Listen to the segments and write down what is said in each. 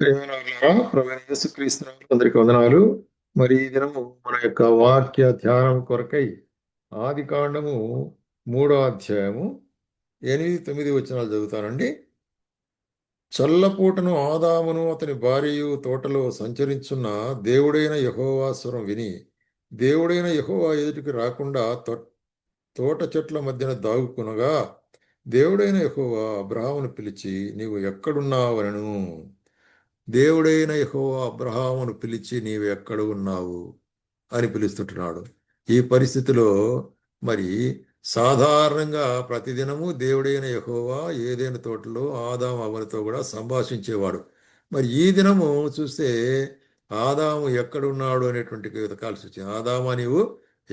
ప్రియమైనవారులారా, ప్రభువైన యేసుక్రీస్తు నామములో అందరికీ వందనాలు. మరి ఈ దినము మన యొక్క వాక్య ధ్యానం కొరకై ఆది కాండము 3వ అధ్యాయము 8, 9 వచనాలు చదువుతానండి. చల్లపూటను ఆదామును అతని భార్యయు తోటలో సంచరించున్న దేవుడైన యెహోవా స్వరం విని, దేవుడైన యెహోవా ఎదుటికి రాకుండా తోట చెట్ల మధ్యన దాగుకొనగా, దేవుడైన యెహోవా అబ్రాహామును పిలిచి, నీవు ఎక్కడున్నావనెను. దేవుడైన యెహోవా అబ్రహామును పిలిచి, నీవు ఎక్కడ ఉన్నావు అని పిలుస్తుంటున్నాడు. ఈ పరిస్థితిలో మరి సాధారణంగా ప్రతిదినము దేవుడైన యెహోవా ఏదైనా తోటలో ఆదాము అవ్వలతో కూడా సంభాషించేవాడు. మరి ఈ దినము చూస్తే ఆదాము ఎక్కడున్నాడు అనేటువంటి వెతకాల్సి వచ్చింది. ఆదామా, నీవు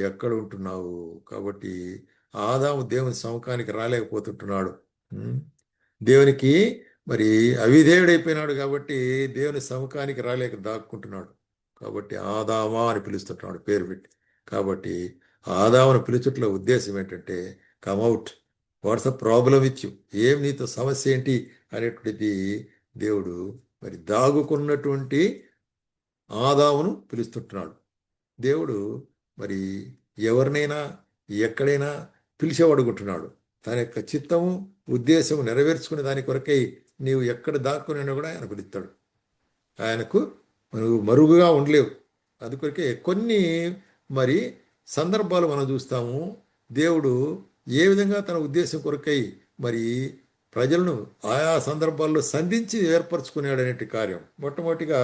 ఎక్కడ ఉంటున్నావు? కాబట్టి ఆదాము దేవుని సముఖానికి రాలేకపోతుంటున్నాడు. ఉం? దేవునికి మరి అవిధేయుడైపోయినాడు కాబట్టి దేవుని సముఖానికి రాలేక దాక్కుంటున్నాడు. కాబట్టి ఆదామా అని పిలుస్తుంటున్నాడు పేరు పెట్టి. కాబట్టి ఆదామును పిలుచుట్లో ఉద్దేశం ఏంటంటే, come out, what's the problem with you, ఏం నీతో సమస్య ఏంటి అనేటువంటిది దేవుడు మరి దాగుకున్నటువంటి ఆదామును పిలుస్తుంటున్నాడు. దేవుడు మరి ఎవరినైనా ఎక్కడైనా పిలిచేవాడుకుంటున్నాడు. తన యొక్క చిత్తము ఉద్దేశము నెరవేర్చుకునే దాని కొరకై నీవు ఎక్కడ దాక్కునైనా కూడా ఆయన పిలుస్తాడు. ఆయనకు నువ్వు మరుగుగా ఉండలేవు. అందుకొరకే కొన్ని మరి సందర్భాలు మనం చూస్తాము. దేవుడు ఏ విధంగా తన ఉద్దేశం కొరకై మరి ప్రజలను ఆయా సందర్భాల్లో సంధించి ఏర్పరచుకున్నాడు అనేటి కార్యం. మొట్టమొదటిగా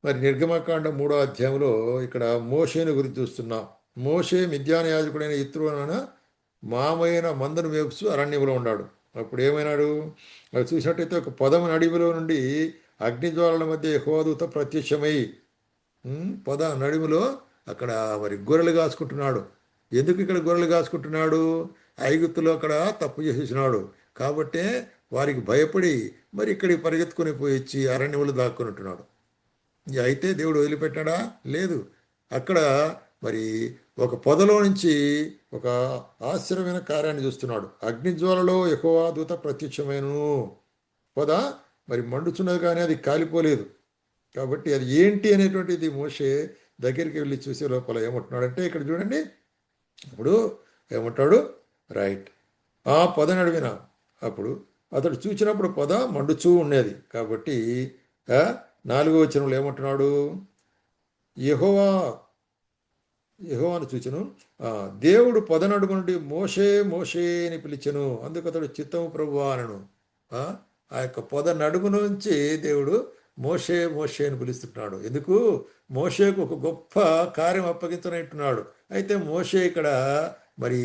మరి నిర్గమకాండ 3వ అధ్యాయంలో ఇక్కడ మోషేను గురించి చూస్తున్నాం. మోషే మిద్యాన యాజకుడైన యిత్రోన మామైన మందను మేపుస్తూ అరణ్యంలో ఉన్నాడు. అప్పుడు ఏమైనాడు? అది చూసినట్టయితే ఒక పొదము అడవిలో నుండి అగ్నిజ్వాలల మధ్య యెహోవా దూత ప్రత్యక్షమై పొద నడుములో అక్కడ మరి గొర్రెలు కాసుకుంటున్నాడు. ఎందుకు ఇక్కడ గొర్రెలు కాసుకుంటున్నాడు? ఐగుప్తులో అక్కడ తప్పు చేసేసినాడు కాబట్టే వారికి భయపడి మరి ఇక్కడికి పరిగెత్తుకుని పోయి అరణ్యంలో దాక్కుని ఉంటున్నాడు. అయితే దేవుడు వదిలిపెట్టాడా? లేదు. అక్కడ మరి ఒక పొదలో నుంచి ఒక ఆశ్చర్యమైన కార్యాన్ని చూస్తున్నాడు. అగ్నిజ్వాలలో యెహోవా దూత ప్రత్యక్షమైనను. పొద మరి మండుచున్నది కానీ అది కాలిపోలేదు. కాబట్టి అది ఏంటి అనేటువంటిది మోషే దగ్గరికి వెళ్ళి చూసే లోపల ఏమంటున్నాడంటే, ఇక్కడ చూడండి, అప్పుడు ఏమంటాడు, రైట్, ఆ పొద నడివిన అప్పుడు అతడు చూసినప్పుడు పొద మండుచూ ఉండేది. కాబట్టి 4వ వచనంలో ఏమంటున్నాడు? యెహోవా యెహోవాను చూచెను, దేవుడు పొద నడుము నుండి మోషే మోషే అని పిలిచెను. అందుకు అతడు చిత్తము ప్రభువా అనను. ఆ యొక్క పొద నడుము నుంచి దేవుడు మోషే మోషే అని పిలుస్తున్నాడు. ఎందుకు? మోషేకు ఒక గొప్ప కార్యం అప్పగించనంటున్నాడు. అయితే మోషే ఇక్కడ మరి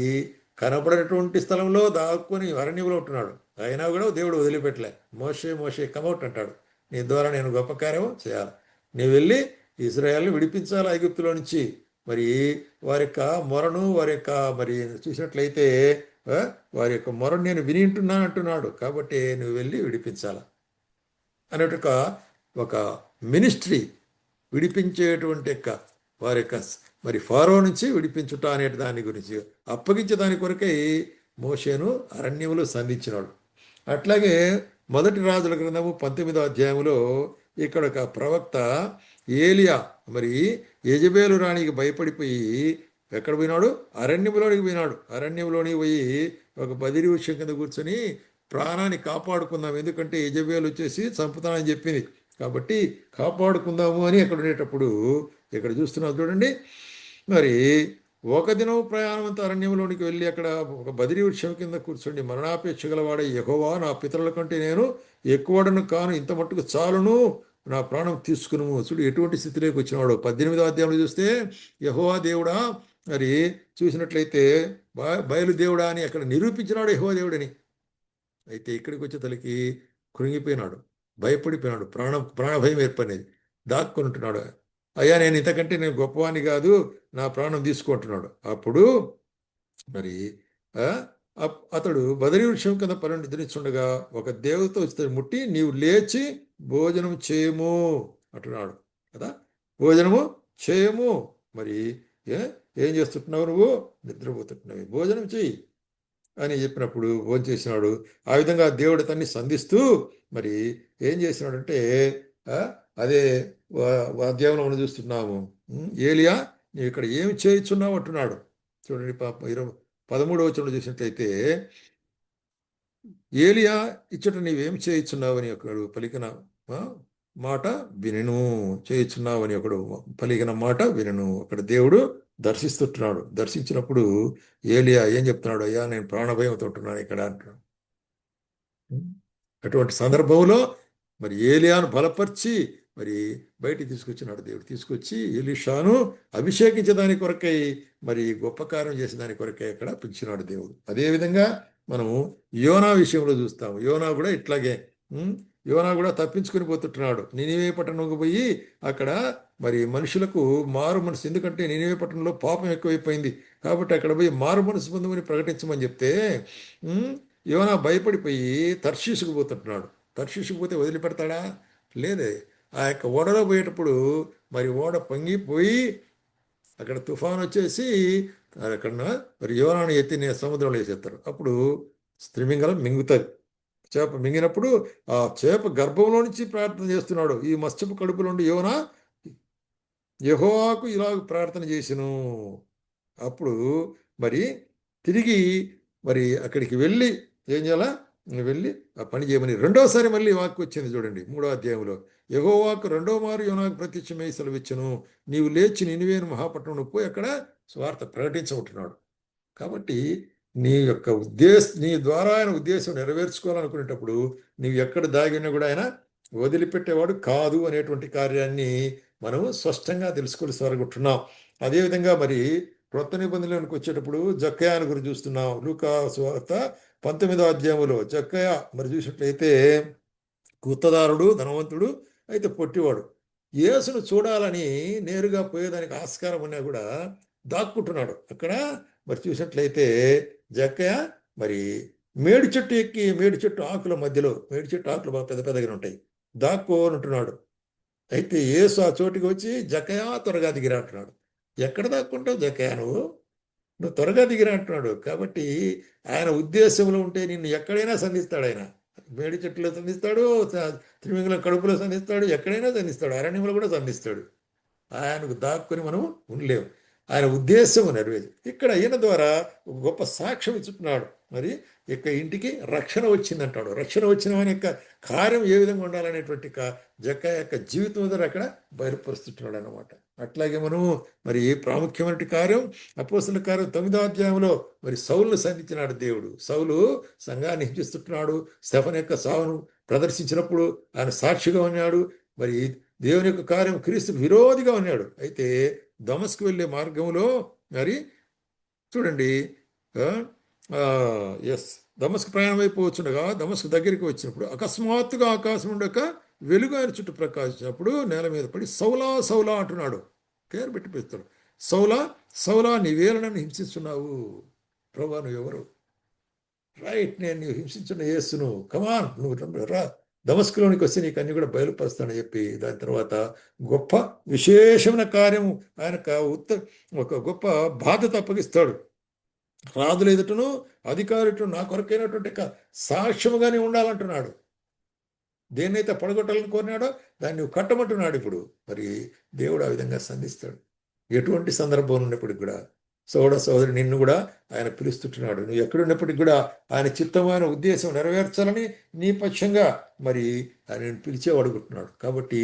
కనబడినటువంటి స్థలంలో దాక్కుని అరణ్యంలో ఉంటున్నాడు. అయినా కూడా దేవుడు వదిలిపెట్టలే. మోషే మోషే కమౌట్ అంటాడు. నీ ద్వారా నేను గొప్ప కార్యం చేయాలి. నీ వెళ్ళి ఇజ్రాయెల్ని విడిపించాలి ఐగుప్తులో నుంచి. మరి వారి యొక్క మొరను వారి యొక్క మరి చూసినట్లయితే వారి యొక్క మొరను నేను వినింటున్నాను అంటున్నాడు. కాబట్టి నువ్వు వెళ్ళి విడిపించాల అనేట ఒక మినిస్ట్రీ, విడిపించేటువంటి యొక్క వారి యొక్క మరి ఫారో నుంచి విడిపించుట అనే దాని గురించి అప్పగించే దాని కొరకై మోషేను అరణ్యములు సంధించినాడు. అట్లాగే 1 రాజుల గ్రంథము 19వ అధ్యాయంలో ఇక్కడ ఒక ప్రవక్త ఏలియా మరి యెజబేలు రాణికి భయపడిపోయి ఎక్కడ పోయినాడు? అరణ్యంలోనికి పోయినాడు. అరణ్యంలోనికి పోయి ఒక బదిరి వృక్షం కింద కూర్చొని ప్రాణాన్ని కాపాడుకుందాం, ఎందుకంటే యెజబేలు వచ్చేసి చంపుతానని చెప్పింది కాబట్టి కాపాడుకుందాము అని అక్కడ ఉండేటప్పుడు ఇక్కడ చూస్తున్నాం చూడండి. మరి ఒక దినం ప్రయాణం అంతా అరణ్యంలోనికి వెళ్ళి అక్కడ ఒక బదిరి వృక్షం కింద కూర్చోండి, మరణాపేక్ష గలవాడే యెహోవా, నా పితరుల కంటే నేను ఎక్కువడను కాను, ఇంత మట్టుకు చాలును, నా ప్రాణం తీసుకును. చూడు ఎటువంటి స్థితిలోకి వచ్చినాడు. 18వ అధ్యాయంలో చూస్తే యెహోవా దేవుడా మరి చూసినట్లయితే బయలుదేవుడా అని అక్కడ నిరూపించినాడు యెహోవా దేవుడని. అయితే ఇక్కడికి వచ్చే తలకి కృంగిపోయినాడు, భయపడిపోయినాడు, ప్రాణభయం ఏర్పడినది, దాక్కొని ఉంటున్నాడు. అయ్యా నేను ఇంతకంటే నేను గొప్పవాణ్ణి కాదు, నా ప్రాణం తీసుకుంటున్నాడు. అప్పుడు మరి అతడు బదరీ వృక్షం కింద పని నిద్రించుండగా ఒక దేవత వచ్చి ముట్టి, నీవు లేచి భోజనం చేయము అంటున్నాడు కదా. భోజనము చేయము. మరి ఏం చేస్తుంటున్నావు? నువ్వు నిద్రపోతుంటున్నావు, భోజనం చెయ్యి. అని చెప్పినప్పుడు భోంచేసినాడు. ఆ విధంగా దేవుడు అతన్ని సంధిస్తూ మరి ఏం చేసినాడంటే ఆ, అదే అధ్యాయంలో మనం చూస్తున్నాము. ఏలియా నీవు ఇక్కడ ఏమి చేయుచున్నావు అంటున్నాడు. చూడండి పాప 13వ వచనంలో చూసినట్లయితే ఏలియా ఇచ్చట నీవేం చేయుచున్నావని ఒకడు పలికిన ఆ, మాట వినెను. చేయుచున్నావని ఒకడు పలికిన మాట వినెను. అక్కడ దేవుడు దర్శిస్తుంటున్నాడు. దర్శించినప్పుడు ఏలియా ఏం చెప్తున్నాడు? అయ్యా నేను ప్రాణభయంతో ఉంటున్నాను ఇక్కడ అంటున్నాడు. అటువంటి సందర్భంలో మరి ఏలియాను బలపరిచి మరి బయటికి తీసుకొచ్చినాడు దేవుడు. తీసుకొచ్చి ఎలీషాను అభిషేకించదాని కొరకై మరి గొప్ప కార్యం చేసేదాని కొరకై అక్కడ పిలిచినాడు దేవుడు. అదేవిధంగా మనము యోనా విషయంలో చూస్తాము. యోనా కూడా ఇట్లాగే యోనా కూడా తప్పించుకొని పోతుంటున్నాడు. నినివే పట్టణంకు పోయి అక్కడ మరి మనుషులకు మారు మనసు, ఎందుకంటే నినివే పట్టణంలో పాపం ఎక్కువైపోయింది కాబట్టి అక్కడ పోయి మారు మనసు పొందమని ప్రకటించమని చెప్తే ఉమ్, యోనా భయపడిపోయి తర్షీసుకు పోతుంటున్నాడు. తర్షీసుకు పోతే వదిలిపెడతాడా? లేదే. ఆ యొక్క ఓడలో పోయేటప్పుడు మరి ఓడ పొంగిపోయి అక్కడ తుఫాన్ వచ్చేసి అక్కడ మరి యోనాను ఎత్తి సముద్రంలో వేసేస్తారు. అప్పుడు స్త్రీమింగలం మింగుతుంది. చేప మింగినప్పుడు ఆ చేప గర్భంలో నుంచి ప్రార్థన చేస్తున్నాడు. ఈ మత్స్యపు కడుపులో ఉండి యోనా యెహోవాకు ఇలాగ ప్రార్థన చేసిను. అప్పుడు మరి తిరిగి మరి అక్కడికి వెళ్ళి ఏం చేయాలా? వెళ్ళి ఆ పని చేయమని రెండోసారి మళ్ళీ వాక్కు వచ్చింది చూడండి 3వ అధ్యాయంలో. యెహోవాకు రెండో మారు యోనాకు ప్రత్యక్షమై సెలవిచ్చెను, నీవు లేచి నినివేను మహాపట్టణం పోయి అక్కడ స్వార్థ ప్రకటించబడుతున్నాడు. కాబట్టి నీ ద్వారా ఆయన ఉద్దేశం నెరవేర్చుకోవాలనుకునేటప్పుడు నీవు ఎక్కడ దాగి ఉన్నా కూడా ఆయన వదిలిపెట్టేవాడు కాదు అనేటువంటి కార్యాన్ని మనం స్పష్టంగా తెలుసుకొని సరగొట్టున్నాం. అదేవిధంగా మరి క్రొత్త నిబంధనలోనికి వచ్చేటప్పుడు జక్కయాను గురించి చూస్తున్నాం. లూకా సువార్త 19వ అధ్యాయంలో జక్కయ మరి చూసినట్లయితే గుత్తదారుడు, ధనవంతుడు, అయితే పొట్టివాడు. యేసును చూడాలని నేరుగా పోయేదానికి ఆస్కారం ఉన్నా కూడా దాక్కుంటున్నాడు. అక్కడ మరి చూసినట్లయితే జక్కయ్య మరి మేడి చెట్టు ఎక్కి, మేడి చెట్టు ఆకుల మధ్యలో, మేడి చెట్టు ఆకులు బాగా పెద్ద పెద్దగా ఉంటాయి, దాక్కోని ఉంటున్నాడు. అయితే యేసు ఆ చోటికి వచ్చి జక్కయ్య త్వరగా దిగిరా అంటున్నాడు. ఎక్కడ దాక్కుంటావు జక్కయ్య నువ్వు త్వరగా దిగిరా అంటున్నాడు. కాబట్టి ఆయన ఉద్దేశంలో ఉంటే నిన్ను ఎక్కడైనా సంధిస్తాడు ఆయన. మేడి చెట్టులో సంధిస్తాడు, త్రిమింగల కడుపులో సంధిస్తాడు, ఎక్కడైనా సంధిస్తాడు, అరణ్యంలో కూడా సంధిస్తాడు. ఆయనకు దాక్కుని మనం ఉండలేము. ఆయన ఉద్దేశం నెరవేరు. ఇక్కడ ఈయన ద్వారా ఒక గొప్ప సాక్ష్యం ఇచ్చుతున్నాడు. మరి ఇక ఇంటికి రక్షణ వచ్చిందంటాడు. రక్షణ వచ్చిన వాని యొక్క కార్యం ఏ విధంగా ఉండాలనేటువంటి జక్క యొక్క జీవితం ద్వారా అక్కడ బయలుపరుస్తున్నాడు అన్నమాట. అట్లాగే మనము మరి ప్రాముఖ్యమైన కార్యం అపోస్తలుల కార్యం 9వ అధ్యాయంలో మరి సౌలును సంధించినాడు దేవుడు. సౌలు సంఘాన్ని హింసిస్తున్నాడు. స్టెఫను యొక్క సావును ప్రదర్శించినప్పుడు ఆయన సాక్షిగా ఉన్నాడు. మరి దేవుని యొక్క కార్యం క్రీస్తుకు విరోధిగా ఉన్నాడు. అయితే దమస్కు వెళ్ళే మార్గంలో మరి చూడండి ఎస్ దమస్కు ప్రయాణం అయిపోవచ్చుండగా దమస్కు దగ్గరికి వచ్చినప్పుడు అకస్మాత్తుగా ఆకాశం నుండి ఒక వెలుగు ఆయన చుట్టూ ప్రకాశించినప్పుడు నేల మీద పడి సౌలా సౌలా అంటున్నాడు. పేరు పెట్టి పిలుస్తాడు. సౌలా సౌలా నీవేళ నన్ను హింసిస్తున్నావు. ప్రభా నువ్వు ఎవరు? రైట్, నేను నీవు హింసించిన యేసును, కమాన్ నువ్వు రా, దమస్కులోనికి వస్తే నీకు అన్ని కూడా బయలుపరుస్తానని చెప్పి దాని తర్వాత గొప్ప విశేషమైన కార్యము ఆయనకు ఒక గొప్ప బాధ్యత అప్పగిస్తాడు. రాజుల ఎదుటను అధికారులు నా కొరకైనటువంటి సాక్ష్యముగానే ఉండాలంటున్నాడు. దేన్నైతే పడగొట్టాలని కోరినాడో దాన్ని నువ్వు కట్టమంటున్నాడు. ఇప్పుడు మరి దేవుడు ఆ విధంగా సంధిస్తాడు. ఎటువంటి సందర్భం ఉన్నప్పటికి కూడా సోదరి నిన్ను కూడా ఆయన పిలుస్తుంటున్నాడు. నువ్వు ఎక్కడున్నప్పటికీ కూడా ఆయన చిత్తమైన ఉద్దేశం నెరవేర్చాలని నీ పక్షంగా మరి ఆయన పిలిచేవాడుకుంటున్నాడు. కాబట్టి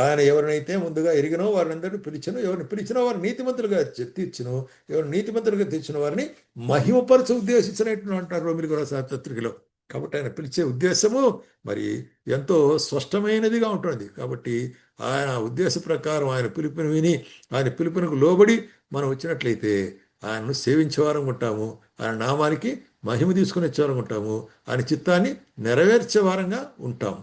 ఆయన ఎవరినైతే ముందుగా ఎరిగినో వారిని అందరినీ పిలిచను, ఎవరిని పిలిచినో వారిని నీతిమంతులుగా తీర్చును, ఎవరిని నీతిమంతులుగా తీర్చిన వారిని మహిమపరచ ఉద్దేశించినట్టు అంటారు రోమిలికి రాసిన పత్రికలో. కాబట్టి ఆయన పిలిచే ఉద్దేశము మరి ఎంతో స్పష్టమైనదిగా ఉంటుంది. కాబట్టి ఆయన ఉద్దేశ ప్రకారం ఆయన పిలుపుని విని ఆయన పిలుపునకు లోబడి మనం వచ్చినట్లయితే ఆయనను సేవించేవారం ఉంటాము. ఆయన నామానికి మహిమ తీసుకుని వచ్చేవారం ఉంటాము. ఆయన చిత్తాన్ని నెరవేర్చే వారంగా ఉంటాము.